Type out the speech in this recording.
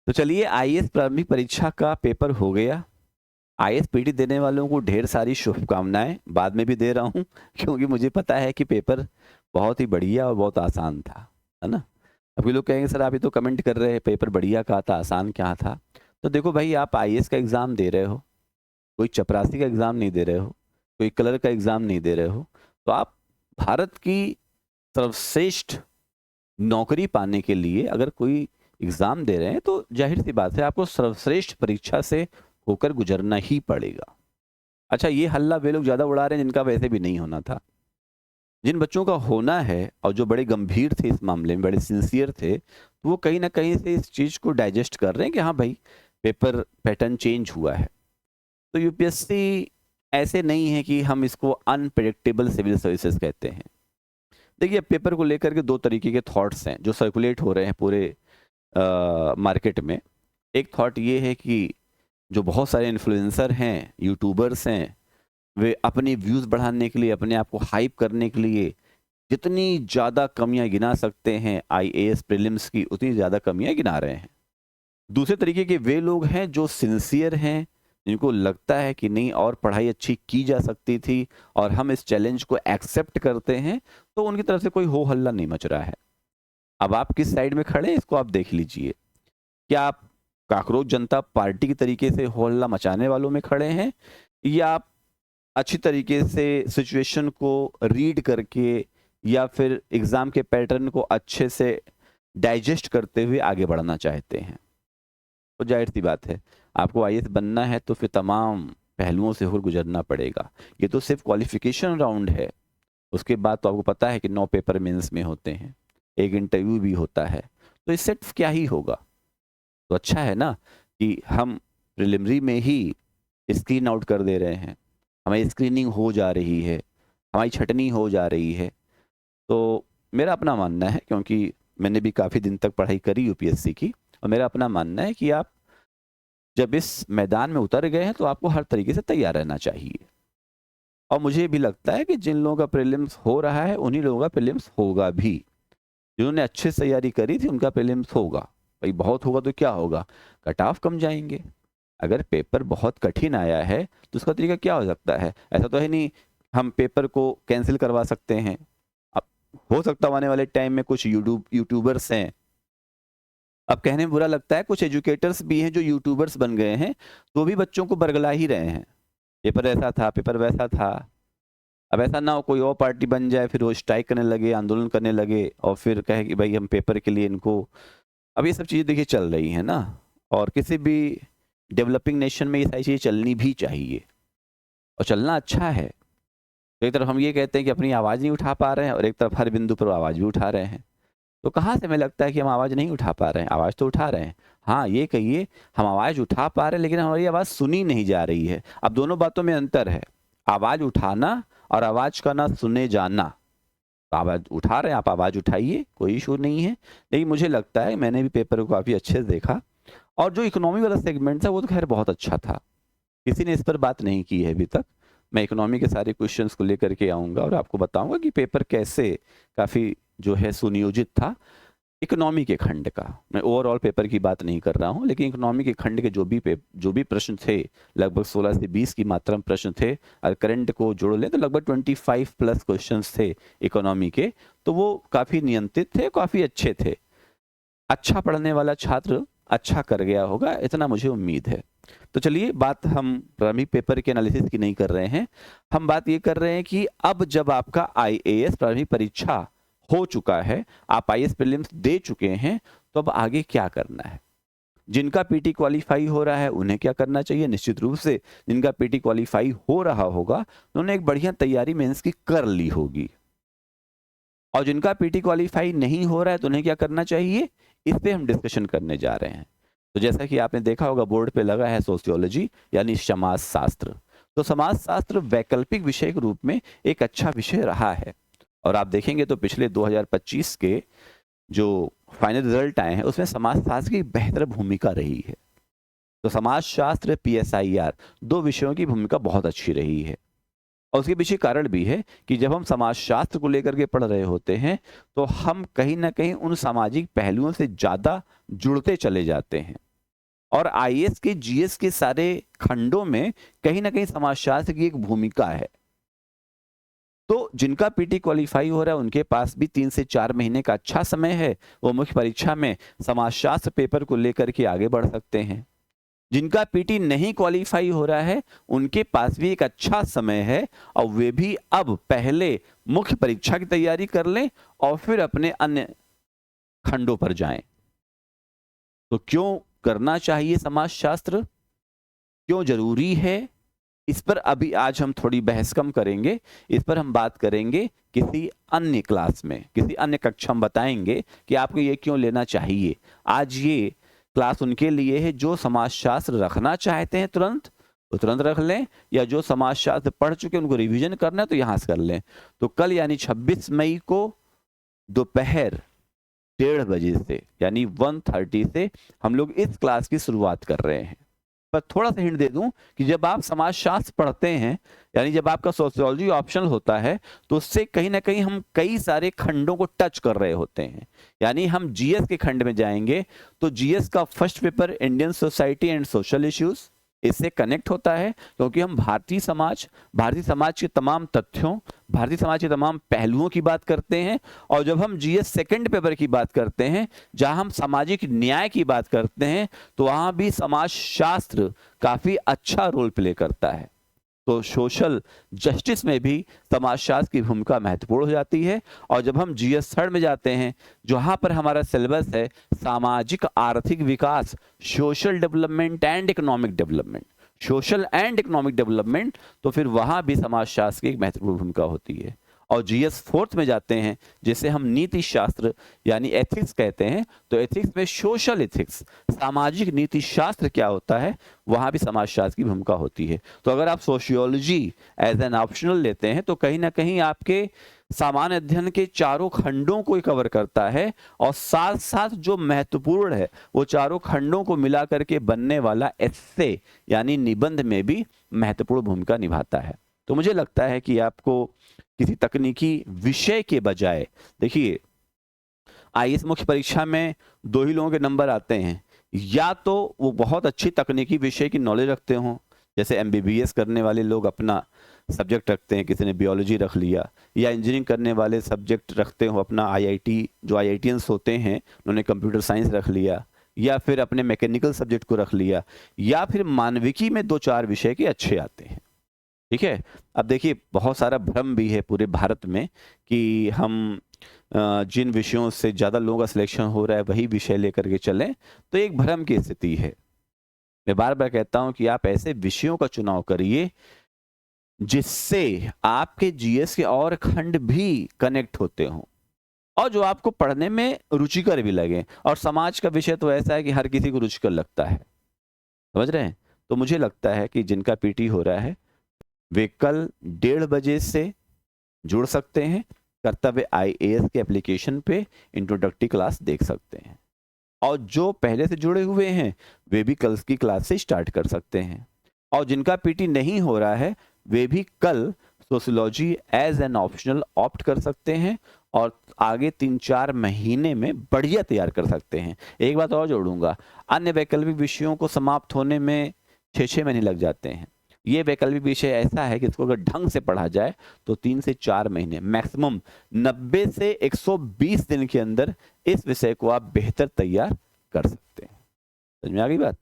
तो चलिए, आईएएस प्रारंभिक परीक्षा का पेपर हो गया। आईएएस पीटी देने वालों को ढेर सारी शुभकामनाएं बाद में भी दे रहा हूं, क्योंकि मुझे पता है कि पेपर बहुत ही बढ़िया और बहुत आसान था, है ना। अभी लोग कहेंगे सर आप ये तो कमेंट कर रहे हैं, पेपर बढ़िया कहा था, आसान क्या था। तो देखो भाई, आप आईएएस का एग्जाम दे रहे हो, कोई चपरासी का एग्जाम नहीं दे रहे हो, कोई कलर का एग्जाम नहीं दे रहे हो। तो आप भारत की सर्वश्रेष्ठ नौकरी पाने के लिए अगर कोई एग्जाम दे रहे हैं तो जाहिर सी बात है आपको सर्वश्रेष्ठ परीक्षा से होकर गुजरना ही पड़ेगा। अच्छा, ये हल्ला वे लोग ज्यादा उड़ा रहे हैं जिनका वैसे भी नहीं होना था। जिन बच्चों का होना है और जो बड़े गंभीर थे इस मामले में, बड़े सिंसियर थे, तो वो कहीं ना कहीं से इस चीज को डाइजेस्ट कर रहे हैं कि हाँ भाई, पेपर पैटर्न चेंज हुआ है। तो यूपीएससी ऐसे नहीं है कि हम इसको अनप्रेडिक्टेबल सिविल सर्विसेज कहते हैं। देखिए, पेपर को लेकर के दो तरीके के थॉट्स हैं जो सर्कुलेट हो रहे हैं पूरे मार्केट में। एक थॉट ये है कि जो बहुत सारे इन्फ्लुएंसर हैं, यूट्यूबर्स हैं, वे अपनी व्यूज़ बढ़ाने के लिए, अपने आप को हाइप करने के लिए जितनी ज़्यादा कमियां गिना सकते हैं आईएएस प्रीलिम्स की, उतनी ज़्यादा कमियां गिना रहे हैं। दूसरे तरीके के वे लोग हैं जो सिंसियर हैं, जिनको लगता है कि नहीं और पढ़ाई अच्छी की जा सकती थी और हम इस चैलेंज को एक्सेप्ट करते हैं, तो उनकी तरफ से कोई हो हल्ला नहीं मच रहा है। अब आप किस साइड में खड़े हैं इसको आप देख लीजिए। क्या आप काकरोच जनता पार्टी की तरीके से हो हल्ला मचाने वालों में खड़े हैं, या आप अच्छी तरीके से सिचुएशन को रीड करके या फिर एग्जाम के पैटर्न को अच्छे से डाइजेस्ट करते हुए आगे बढ़ना चाहते हैं। तो जाहिर सी बात है, आपको आईएएस बनना है तो फिर तमाम पहलुओं से होकर गुजरना पड़ेगा। ये तो सिर्फ क्वालिफिकेशन राउंड है, उसके बाद तो आपको पता है कि 9 पेपर मेंस में होते हैं, एक इंटरव्यू भी होता है। तो इससे क्या ही होगा। तो अच्छा है ना कि हम प्रिलिमिनरी में ही स्क्रीन आउट कर दे रहे हैं, हमारी स्क्रीनिंग हो जा रही है, हमारी छटनी हो जा रही है। तो मेरा अपना मानना है, क्योंकि मैंने भी काफ़ी दिन तक पढ़ाई करी यूपीएससी की, और मेरा अपना मानना है कि आप जब इस मैदान में उतर गए हैं तो आपको हर तरीके से तैयार रहना चाहिए। और मुझे भी लगता है कि जिन लोगों का प्रीलिम्स हो रहा है उन्हीं लोगों का प्रीलिम्स होगा भी। जिन्होंने अच्छे से तैयारी करी थी उनका प्रीलिम्स होगा। भाई बहुत होगा तो क्या होगा, कट ऑफ कम जाएंगे। अगर पेपर बहुत कठिन आया है तो उसका तरीका क्या हो सकता है। ऐसा तो है नहीं हम पेपर को कैंसिल करवा सकते हैं। अब हो सकता है आने वाले टाइम में कुछ यूट्यूबर्स हैं, अब कहने में बुरा लगता है, कुछ एजुकेटर्स भी हैं जो यूट्यूबर्स बन गए हैं, तो भी बच्चों को बरगला ही रहे हैं, पेपर ऐसा था, पेपर वैसा था। अब ऐसा ना हो कोई और पार्टी बन जाए, फिर वो स्ट्राइक करने लगे, आंदोलन करने लगे, और फिर कहे कि भाई हम पेपर के लिए इनको। अब ये सब चीज़ें देखिए चल रही हैं ना, और किसी भी डेवलपिंग नेशन में ये सारी चीज़ें चलनी भी चाहिए और चलना अच्छा है। तो एक तरफ हम ये कहते हैं कि अपनी आवाज़ नहीं उठा पा रहे हैं, और एक तरफ हर बिंदु पर आवाज़ भी उठा रहे हैं। तो कहाँ से हमें लगता है कि हम आवाज़ नहीं उठा पा रहे हैं, आवाज़ तो उठा रहे हैं। हाँ, ये कहिए हम आवाज़ उठा पा रहे हैं लेकिन हमारी आवाज़ सुनी नहीं जा रही है। अब दोनों बातों में अंतर है, आवाज़ उठाना और आवाज़ का ना सुने जाना। तो आवाज़ उठा रहे हैं, आप आवाज़ उठाइए, कोई इशू नहीं है। लेकिन मुझे लगता है, मैंने भी पेपर को काफ़ी अच्छे से देखा, और जो इकोनॉमी वाला सेगमेंट था वो तो खैर बहुत अच्छा था, किसी ने इस पर बात नहीं की है अभी तक। मैं इकोनॉमी के सारे क्वेश्चंस को लेकर के आऊँगा और आपको बताऊँगा कि पेपर कैसे काफ़ी जो है सुनियोजित था। इकोनॉमी के खंड का, मैं ओवरऑल पेपर की बात नहीं कर रहा हूँ, लेकिन इकोनॉमी के खंड के जो भी प्रश्न थे, लगभग 16 से 20 की मात्रा में प्रश्न थे, और करंट को जोड़ लें तो लगभग 25 प्लस क्वेश्चंस थे इकोनॉमी के। तो वो काफ़ी नियंत्रित थे, काफ़ी अच्छे थे। अच्छा पढ़ने वाला छात्र अच्छा कर गया होगा, इतना मुझे उम्मीद है। तो चलिए, बात हम प्रारंभिक पेपर के एनालिसिस की नहीं कर रहे हैं, हम बात ये कर रहे हैं कि अब जब आपका आईएएस प्रारंभिक परीक्षा हो चुका है, आप आईएएस प्रीलिम्स दे चुके हैं, तो अब आगे क्या करना है। जिनका पीटी क्वालिफाई हो रहा है उन्हें क्या करना चाहिए। निश्चित रूप से जिनका पीटी क्वालिफाई हो रहा होगा उन्होंने एक बढ़िया तैयारी मेंस की कर ली होगी, और जिनका पीटी क्वालिफाई नहीं हो रहा है तो उन्हें क्या करना चाहिए, इस पे हम डिस्कशन करने जा रहे हैं। तो जैसा कि आपने देखा होगा बोर्ड पे लगा है सोशियोलॉजी यानी समाज शास्त्र। तो समाज शास्त्र वैकल्पिक विषय के रूप में एक अच्छा विषय रहा है, और आप देखेंगे तो पिछले 2025 के जो फाइनल रिजल्ट आए हैं उसमें समाज शास्त्र की बेहतर भूमिका रही है। तो समाज शास्त्र पीएसआईआर दो विषयों की भूमिका बहुत अच्छी रही है, और उसके पीछे कारण भी है कि जब हम समाज शास्त्र को लेकर के पढ़ रहे होते हैं तो हम कहीं ना कहीं उन सामाजिक पहलुओं से ज़्यादा जुड़ते चले जाते हैं। और आईएएस के जीएस के सारे खंडों में कहीं ना कहीं समाजशास्त्र की एक भूमिका है। तो जिनका पीटी क्वालिफाई हो रहा है उनके पास भी 3 से 4 महीने का अच्छा समय है, वो मुख्य परीक्षा में समाजशास्त्र पेपर को लेकर के आगे बढ़ सकते हैं। जिनका पीटी नहीं क्वालिफाई हो रहा है उनके पास भी एक अच्छा समय है और वे भी अब पहले मुख्य परीक्षा की तैयारी कर लें और फिर अपने अन्य खंडों पर जाएं। तो क्यों करना चाहिए समाजशास्त्र, क्यों जरूरी है, इस पर अभी आज हम थोड़ी बहस कम करेंगे। इस पर हम बात करेंगे किसी अन्य क्लास में, किसी अन्य कक्षा में बताएंगे कि आपको ये क्यों लेना चाहिए। आज ये क्लास उनके लिए है जो समाजशास्त्र रखना चाहते हैं तुरंत तो तुरंत रख लें, या जो समाजशास्त्र पढ़ चुके उनको रिवीजन करना है तो यहाँ से कर लें। तो कल यानी 26 मई को दोपहर 1:30 बजे से यानी 1:30 से हम लोग इस क्लास की शुरुआत कर रहे हैं। पर थोड़ा सा हिंट दे दूं कि जब आप समाजशास्त्र पढ़ते हैं यानी जब आपका सोशियोलॉजी ऑप्शनल होता है तो उससे कहीं ना कहीं हम कई सारे खंडों को टच कर रहे होते हैं। यानी हम जीएस के खंड में जाएंगे तो जीएस का first paper Indian society and social issues इससे कनेक्ट होता है, क्योंकि हम भारतीय समाज के तमाम तथ्यों, भारतीय समाज के तमाम पहलुओं की बात करते हैं। और जब हम जीएस सेकंड पेपर की बात करते हैं जहां हम सामाजिक न्याय की बात करते हैं तो वहां भी समाजशास्त्र काफी अच्छा रोल प्ले करता है। तो सोशल जस्टिस में भी समाजशास्त्र की भूमिका महत्वपूर्ण हो जाती है। और जब हम जीएस थर्ड में जाते हैं जहां पर हमारा सिलेबस है सामाजिक आर्थिक विकास, social development and economic development, social and economic development, तो फिर वहां भी समाजशास्त्र की एक महत्वपूर्ण भूमिका होती है। और जीएस फोर्थ में जाते हैं जिसे हम नीति शास्त्र यानी एथिक्स कहते हैं, तो एथिक्स में सोशल एथिक्स, सामाजिक नीति शास्त्र क्या होता है, वहां भी समाजशास्त्र की भूमिका होती है। तो अगर आप सोशियोलॉजी एज एन ऑप्शनल लेते हैं तो कहीं ना कहीं आपके सामान्य अध्ययन के चारों खंडों को कवर करता है और साथ साथ जो महत्वपूर्ण है वो चारों खंडों को मिला करके बनने वाला एस्से यानी निबंध में भी महत्वपूर्ण भूमिका निभाता है। तो मुझे लगता है कि आपको किसी तकनीकी विषय के बजाय, देखिए आईएएस मुख्य परीक्षा में 2 ही लोगों के नंबर आते हैं, या तो वो बहुत अच्छी तकनीकी विषय की नॉलेज रखते हों, जैसे एमबीबीएस करने वाले लोग अपना सब्जेक्ट रखते हैं, किसी ने बायोलॉजी रख लिया, या इंजीनियरिंग करने वाले सब्जेक्ट रखते हो अपना आईआईटी, जो आईआईटीएंस होते हैं उन्होंने कंप्यूटर साइंस रख लिया, या फिर अपने मैकेनिकल सब्जेक्ट को रख लिया, या फिर मानविकी में 2-4 विषय के अच्छे आते हैं। ठीक है। अब देखिए बहुत सारा भ्रम भी है पूरे भारत में कि हम जिन विषयों से ज़्यादा लोगों का सिलेक्शन हो रहा है वही विषय लेकर के चलें, तो एक भ्रम की स्थिति है। मैं बार बार कहता हूं कि आप ऐसे विषयों का चुनाव करिए जिससे आपके जीएस के और खंड भी कनेक्ट होते हों और जो आपको पढ़ने में रुचिकर भी लगे। और समाज का विषय तो ऐसा है कि हर किसी को रुचिकर लगता है, समझ रहे हैं। तो मुझे लगता है कि जिनका पीटी हो रहा है वे कल 1:30 बजे से जुड़ सकते हैं, कर्तव्य आईएएस के एप्लीकेशन पे इंट्रोडक्टरी क्लास देख सकते हैं। और जो पहले से जुड़े हुए हैं वे भी कल की क्लास से स्टार्ट कर सकते हैं। और जिनका पीटी नहीं हो रहा है वे भी कल sociology as an optional opt कर सकते हैं और आगे 3-4 महीने में बढ़िया तैयार कर सकते हैं। एक बात और जोड़ूंगा, अन्य वैकल्पिक विषयों को समाप्त होने में 6-6 महीने लग जाते हैं। ये वैकल्पिक विषय ऐसा है कि इसको अगर ढंग से पढ़ा जाए तो 3 से 4 महीने, मैक्सिमम 90 से 120 दिन के अंदर इस विषय को आप बेहतर तैयार कर सकते हैं। समझ में आ गई बात?